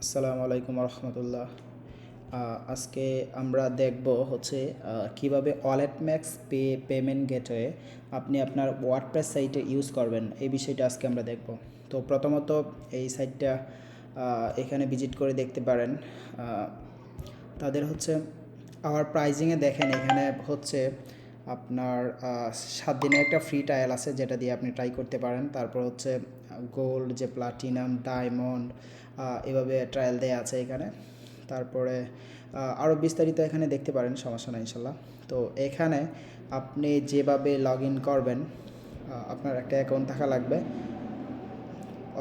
আসসালামু আলাইকুম রহমতুল্লাহ। আজকে আমরা দেখব হচ্ছে কিভাবে ওয়ালেটম্যাক্স পেমেন্ট গেটওয়ে আপনি আপনার ওয়ার্ডপ্রেস সাইটে ইউজ করবেন, এই বিষয়টা আজকে আমরা দেখব। তো প্রথমত এই সাইটটা এখানে ভিজিট করে দেখতে পারেন। তাদের হচ্ছে আমার প্রাইজিংয়ে দেখেন, এখানে হচ্ছে আপনার 7 দিনের একটা ফ্রি ট্রায়াল আছে, যেটা দিয়ে আপনি ট্রাই করতে পারেন। তারপর হচ্ছে গোল্ড, যে প্লাটিনাম, ডায়মন্ড, এভাবে ট্রায়াল দেয়া আছে এখানে। তারপরে আরও বিস্তারিত এখানে দেখতে পারেন, সমস্যা নাই ইনশাল্লাহ। তো এখানে আপনি যেভাবে লগ ইন করবেন, আপনার একটা অ্যাকাউন্ট থাকা লাগবে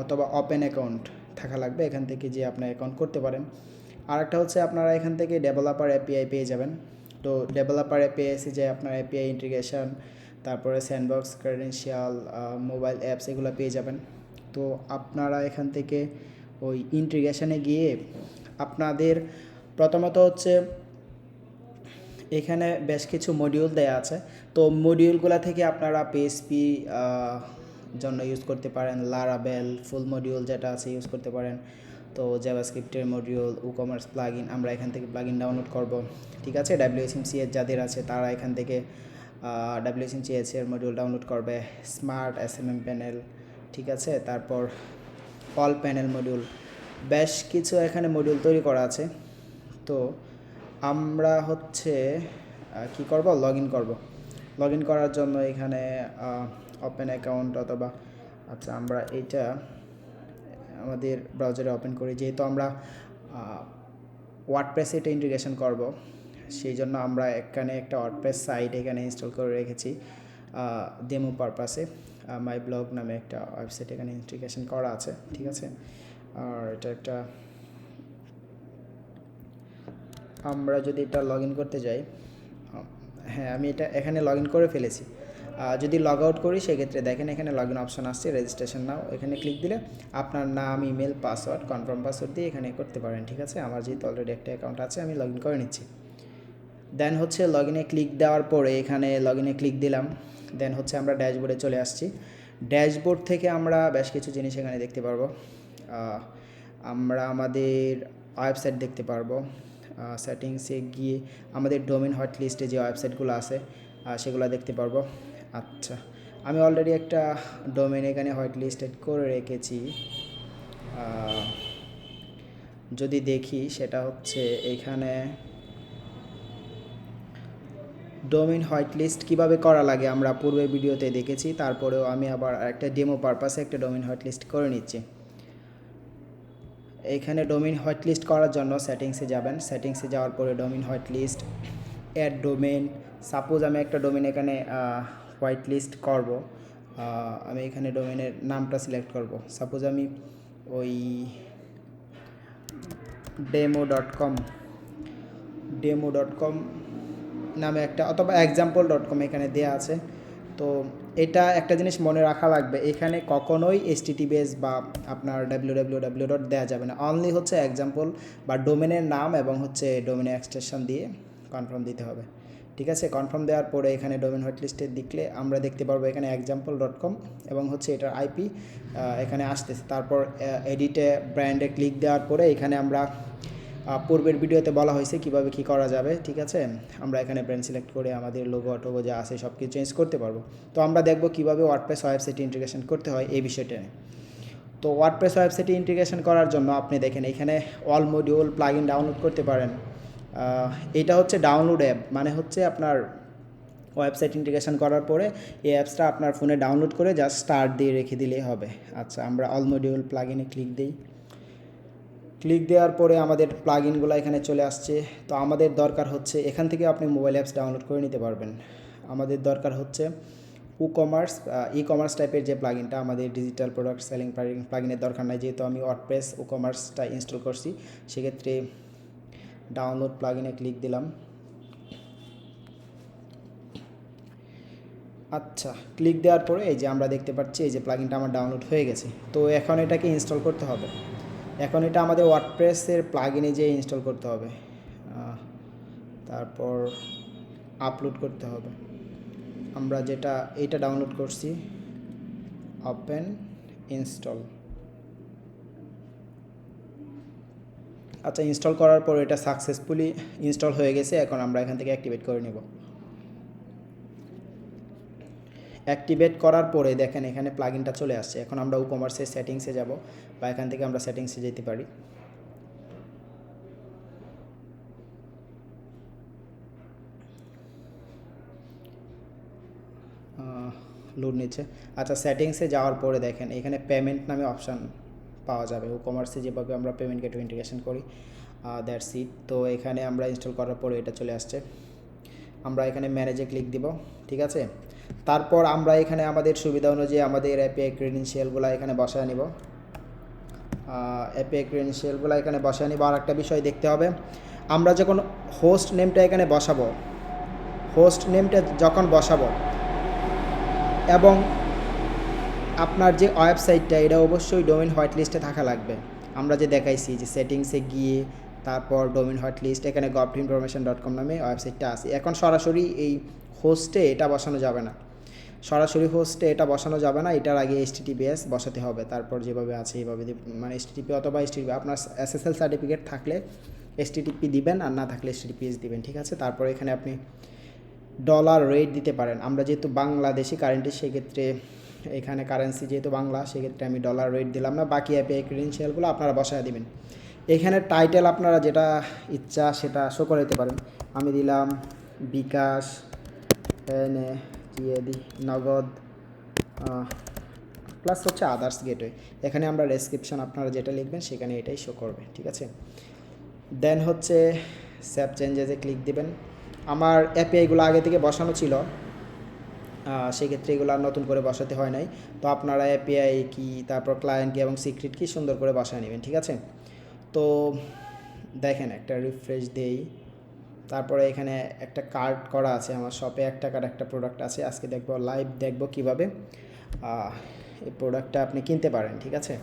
অথবা ওপেন অ্যাকাউন্ট থাকা লাগবে। এখান থেকে যে আপনার অ্যাকাউন্ট করতে পারেন। আরেকটা হচ্ছে আপনারা এখান থেকে ডেভেলপার এপিআই পেয়ে যাবেন। তো ডেভেলপার এপিআই এসে যে আপনার এপিআই ইন্টিগ্রেশন, তারপরে স্যান্ডবক্স, ক্রেডেনশিয়াল, মোবাইল অ্যাপস, এগুলো পেয়ে যাবেন। তো আপনারা এখান থেকে ওই ইন্টিগ্রেশনে গিয়ে আপনাদের প্রথমত হচ্ছে এখানে বেশ কিছু মডিউল দেয়া আছে। তো মডিউলগুলো থেকে আপনারা পিএসপি জন্য ইউজ করতে পারেন, লারাবেল ফুল মডিউল যেটা আছে ইউজ করতে পারেন। তো জাভাস্ক্রিপ্টের মডিউল, WooCommerce প্লাগইন, আমরা এখান থেকে প্লাগইন ডাউনলোড করব। ঠিক আছে, WSMCS যাদের আছে তারা এখান থেকে WSMCS এর মডিউল ডাউনলোড করবে। স্মার্ট এসএমএম প্যানেল, ঠিক আছে, তারপর অল প্যানেল মডিউল, বেশ কিছু এখানে মডিউল তৈরি করা আছে। তো আমরা হচ্ছে কি করব, লগ ইন করব। লগ ইন করার জন্য এখানে ওপেন অ্যাকাউন্ট অথবা আচ্ছা আমরা এইটা আমাদের ব্রাউজারে ওপেন করি, যেহেতু আমরা ওয়ার্ডপ্রেসে এটা ইন্টিগ্রেশন করব, সেই জন্য আমরা এখানে একটা ওয়ার্ডপ্রেস সাইট এখানে ইনস্টল করে রেখেছি ডেমো পারপাসে। মাই ব্লগ নামে একটা ওয়েবসাইট এখানে ইন্টিগ্রেশন করা আছে, ঠিক আছে। আর এটা একটা, আমরা যদি এটা লগ ইন করতে যাই, হ্যাঁ আমি এটা এখানে লগ ইন করে ফেলেছি। যদি লগ আউট করি সেক্ষেত্রে দেখেন এখানে লগ ইন অপশান আসছে, রেজিস্ট্রেশন নাও, এখানে ক্লিক দিলে আপনার নাম, ইমেল, পাসওয়ার্ড, কনফার্ম পাসওয়ার্ড দিয়ে এখানে করতে পারেন, ঠিক আছে। আমার যেহেতু অলরেডি একটা অ্যাকাউন্ট আছে, আমি লগ ইন করে নিচ্ছি। দেন হচ্ছে লগ ইনে ক্লিক দেওয়ার পরে এখানে লগ ইনে ক্লিক দিলাম। দেন হচ্ছে আমরা ড্যাশবোর্ডে চলে আসছি। ড্যাশবোর্ড থেকে আমরা বেশ কিছু জিনিস এখানে দেখতে পারবো। আমরা আমাদের ওয়েবসাইট দেখতে পারবো। সেটিংসে গিয়ে আমাদের ডোমেন হট লিস্টে যে ওয়েবসাইটগুলো আছে সেগুলো দেখতে পারবো। আচ্ছা, আমি অলরেডি একটা ডোমেন এখানে হট লিস্টেড করে রেখেছি। যদি দেখি সেটা হচ্ছে এখানে ডোমেন হোয়াইট লিস্ট কীভাবে করা লাগে আমরা পূর্বের ভিডিওতে দেখেছি। তারপরেও আমি আবার একটা ডেমো পারপাসে একটা ডোমেন হোয়াইট লিস্ট করে নিচ্ছি। এখানে ডোমেন হোয়াইট লিস্ট করার জন্য সেটিংসে যাবেন। সেটিংসে যাওয়ার পরে domain white list, add domain. Suppose আমি একটা ডোমেন এখানে হোয়াইট লিস্ট করবো, আমি এখানে ডোমেনের নামটা সিলেক্ট করব। সাপোজ আমি ওই ডেমো.কম নামে একটা, অথবা example.com এখানে দেয়া আছে। তো এটা একটা জিনিস মনে রাখা লাগবে, এখানে কখনোই HTTPS বা আপনার www দেওয়া যাবে না, অনলি হচ্ছে এক্সাম্পল বা ডোমেনের নাম এবং হচ্ছে ডোমেনের এক্সটেনশন দিয়ে কনফার্ম দিতে হবে, ঠিক আছে। কনফার্ম দেওয়ার পরে এখানে ডোমেন হোয়াইট লিস্টে দেখলে আমরা দেখতে পারবো এখানে example.com এবং হচ্ছে এটার আইপি এখানে আসতেছে। তারপর এডিটে ব্র্যান্ডে ক্লিক দেওয়ার পরে এখানে আমরা পূর্বের ভিডিওতে বলা হয়েছে কিভাবে কি করা যাবে, ঠিক আছে। আমরা এখানে ব্র্যান্ড সিলেক্ট করে আমাদের লোগো টোগো যা আছে সব কিছু চেঞ্জ করতে পারবো। তো আমরা দেখব কিভাবে ওয়ার্ডপ্রেস ওয়েবসাইটে ইন্টিগ্রেশন করতে হয় এই বিষয়টা নিয়ে। তো ওয়ার্ডপ্রেস ওয়েবসাইটে ইন্টিগ্রেশন করার জন্য আপনি দেখেন এখানে অল মডিউল প্লাগইন ডাউনলোড করতে পারেন। এটা হচ্ছে ডাউনলোড অ্যাপ, মানে হচ্ছে আপনার ওয়েবসাইট ইন্টিগ্রেশন করার পরে এই অ্যাপসটা আপনার ফোনে ডাউনলোড করে জাস্ট স্টার্ট দিয়ে রেখে দিলেই হবে। আচ্ছা, আমরা অল মডিউল প্লাগইনে ক্লিক দিই। ক্লিক দেওয়ার পরে আমাদের প্লাগইনগুলো এখানে চলে আসছে। তো আমাদের দরকার হচ্ছে এখান থেকে আপনি মোবাইল অ্যাপস ডাউনলোড করে নিতে পারবেন। আমাদের দরকার হচ্ছে WooCommerce, ই-কমার্স টাইপের যে প্লাগইনটা, আমাদের ডিজিটাল প্রোডাক্ট সেলিং প্লাগইনের দরকার নাই, যেহেতু আমি ওয়ার্ডপ্রেস WooCommerceটা ইনস্টল করছি। সেক্ষেত্রে ডাউনলোড প্লাগইনে ক্লিক দিলাম। আচ্ছা, ক্লিক দেওয়ার পরে এই যে আমরা দেখতে পাচ্ছি এই যে প্লাগইনটা আমার ডাউনলোড হয়ে গেছে। তো এখন এটাকে ইনস্টল করতে হবে। এখন এটা আমাদের ওয়ার্ডপ্রেসের প্লাগইনে যেয়ে ইনস্টল করতে হবে, তারপর আপলোড করতে হবে। আমরা যেটা এটা ডাউনলোড করছি, ওপেন, ইনস্টল। আচ্ছা, ইনস্টল করার পর এটা সাকসেসফুলি ইনস্টল হয়ে গেছে। এখন আমরা এখান থেকে অ্যাক্টিভেট করে নেব। অ্যাক্টিভেট করার পরে দেখেন এখানে প্লাগইনটা চলে আসছে। এখন আমরা WooCommerce সেটিংসে যাব, বা এখান থেকে আমরা সেটিংসে যেতে পারি। লোড নিচ্ছে। আচ্ছা, সেটিংসে যাওয়ার পরে দেখেন এখানে পেমেন্ট নামে অপশান পাওয়া যাবে। WooCommerce যেভাবে আমরা পেমেন্ট গেটওয়ে ইন্টিগ্রেশন করি, দ্যাটস ইট। তো এখানে আমরা ইনস্টল করার পরে এটা চলে আসছে। আমরা এখানে ম্যানেজে ক্লিক দিব, ঠিক আছে। তারপর আমরা এখানে আমাদের সুবিধা অনুযায়ী আমাদের এপিআই ক্রেডেনশিয়ালগুলো এখানে বসায় নিব। এপিআই ক্রেডেনশিয়ালগুলো এখানে বসায় নিব। আর একটা বিষয় দেখতে হবে, আমরা যখন হোস্ট নেমটা এখানে বসাবো, হোস্ট নেমটা যখন বসাবো এবং আপনার যে ওয়েবসাইটটা এটা অবশ্যই ডোমেইন হোয়াইট লিস্টে থাকা লাগবে। আমরা যে দেখাইছি যে সেটিংসে গিয়ে তারপর ডোমেইন হোয়াইট লিস্ট, এখানে govtinformation.com নামে ওয়েবসাইটটা আছে। এখন সরাসরি এই হোস্টে এটা বসানো যাবে না, সরাসরি হোস্টে এটা বসানো যাবে না। এটার আগে HTTPS বসাতে হবে, তারপর যেভাবে আছে এইভাবে মানে HTTP অথবা HTTP আপনার SSL সার্টিফিকেট থাকলে HTTP দিবেন, আর না থাকলে HTTPS দিবেন, ঠিক আছে। তারপর এখানে আপনি ডলার রেট দিতে পারেন। আমরা যেহেতু বাংলাদেশি কারেন্সি, সেক্ষেত্রে এখানে কারেন্সি যেহেতু বাংলা, সেক্ষেত্রে আমি ডলার রেট দিলাম না। বাকি এপিআই ক্রেডেনশিয়ালগুলো আপনারা বসায় দিবেন। এখানে টাইটেল আপনারা যেটা ইচ্ছা সেটা শো করে দিতে পারেন। আমি দিলাম বিকাশ, এনে দিয়ে দিই নগদ, প্লাস হচ্ছে আদার্স গেটওয়ে। এখানে আমরা ডেসক্রিপশন আপনারা যেটা লিখবেন সেখানে এটাই শো করবে, ঠিক আছে। দেন হচ্ছে সেভ চেঞ্জেসে ক্লিক দিবেন। আমার এপিআইগুলো আগে থেকে বসানো ছিল, সেক্ষেত্রে এগুলো আর নতুন করে বসাতে হয় নাই। তো আপনারা এপিআই কি, তারপর ক্লায়েন্ট কি এবং সিক্রেট কি সুন্দর করে বসায় নেবেন, ঠিক আছে। তো দেখেন একটা রিফ্রেশ দেই। তারপরে এখানে একটা কার্ড করা আছে, আমার শপে একটা কার্ড একটা প্রোডাক্ট আছে। আজকে দেখব লাইভ দেখব কীভাবে এই প্রোডাক্টটা আপনি কিনতে পারেন, ঠিক আছে।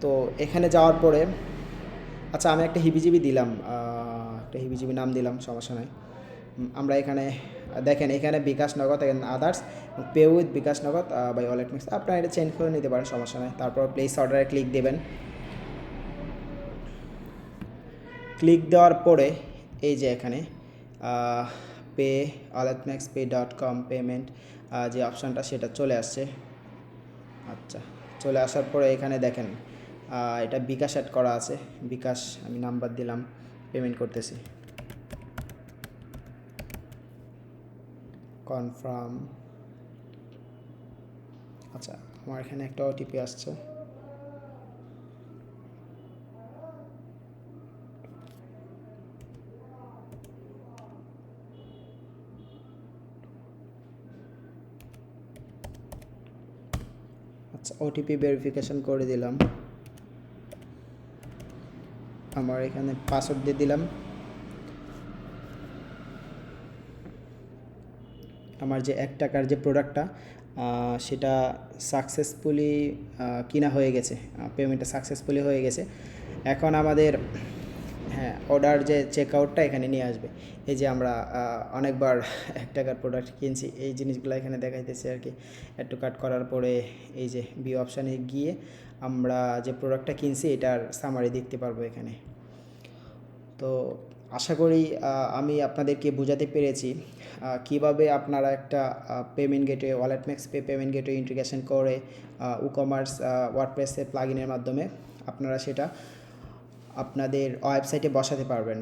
তো এখানে যাওয়ার পরে আচ্ছা, আমি একটা হিবিজিবি দিলাম, একটা হিবিজিবি নাম দিলাম, সমস্যা নয়। আমরা এখানে দেখেন এখানে বিকাশ নগদ, এখানে আদার্স, পে উইথ বিকাশ নগদ বাই ওয়ালেটম্যাক্স। আপনারা এটা চেঞ্জ করে নিতে পারেন, সমস্যা নয়। তারপর প্লেস অর্ডারে ক্লিক দেবেন। ক্লিক দেওয়ার পরে এই যে এখানে পে WalletmaxPay.com পেমেন্ট যে অপশানটা সেটা চলে আসছে। আচ্ছা, চলে আসার পরে এখানে দেখেন এটা বিকাশ অ্যাড করা আছে। বিকাশ আমি নাম্বার দিলাম, পেমেন্ট করতেছি। কনফার্ম। আচ্ছা, আমার এখানে একটা ওটিপি আসছে। আচ্ছা, ওটিপি ভেরিফিকেশন করে দিলাম। আমার এখানে পাসওয়ার্ড দিয়ে দিলাম। আমার যে 1 টাকার যে প্রোডাক্টটা সেটা সাকসেসফুলি কিনা হয়ে গেছে, পেমেন্টটা সাকসেসফুলি হয়ে গেছে। এখন আমাদের অর্ডার যে চেক আউটটা এখানে নিয়ে আসবে। এই যে আমরা অনেকবার 1 টাকার প্রোডাক্ট কিনছি, এই জিনিসগুলো এখানে দেখাইতেছে আর কি। একটু কাট করার পরে এই যে বি অপশানে গিয়ে আমরা যে প্রোডাক্টটা কিনছি এটার সামারি দেখতে পারবো এখানে। তো আশা করি আমি আপনাদেরকে বোঝাতে পেরেছি কিভাবে আপনারা একটা payment gateway, WalletmaxPay payment gateway integration করে WooCommerce ওয়ার্ডপ্রেসের প্লাগইনের মাধ্যমে আপনারা সেটা আপনাদের ওয়েবসাইটে বসাতে পারবেন।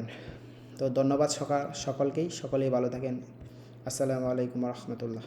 তো ধন্যবাদ সকলেই ভালো থাকেন। আসসালামু আলাইকুম রহমতুল্লাহ।